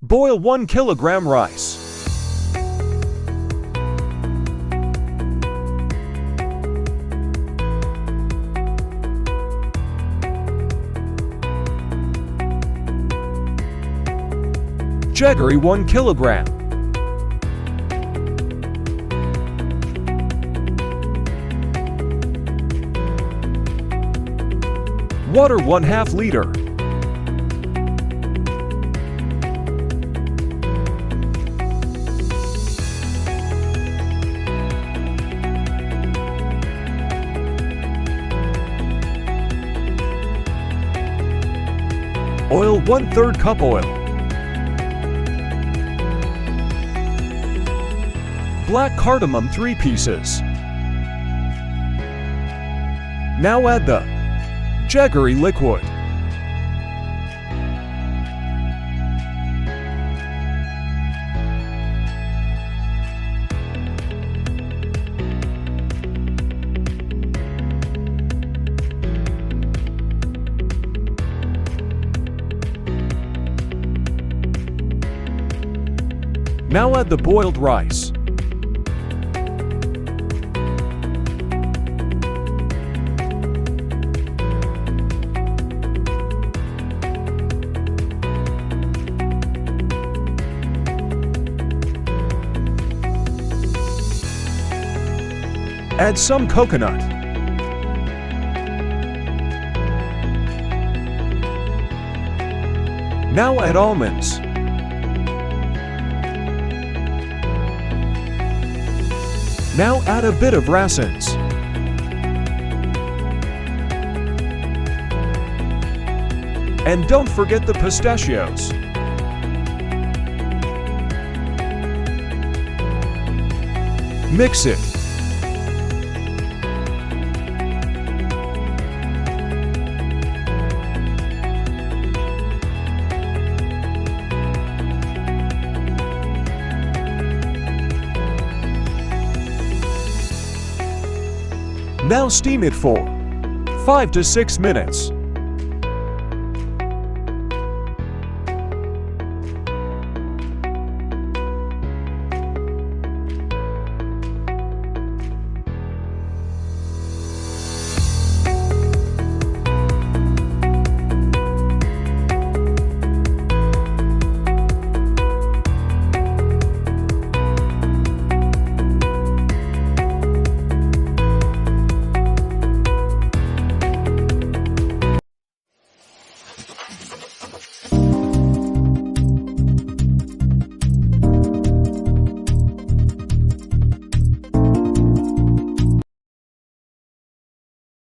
Boil 1 kilogram rice. Jaggery 1 kilogram. Water 1/2 liter. Oil 1/3 cup oil. Black cardamom 3 pieces. Now add the jaggery liquid. Now add the boiled rice. Add some coconut. Now add almonds. Now add a bit of raisins. And don't forget the pistachios. Mix it. Now steam it for 5 to 6 minutes.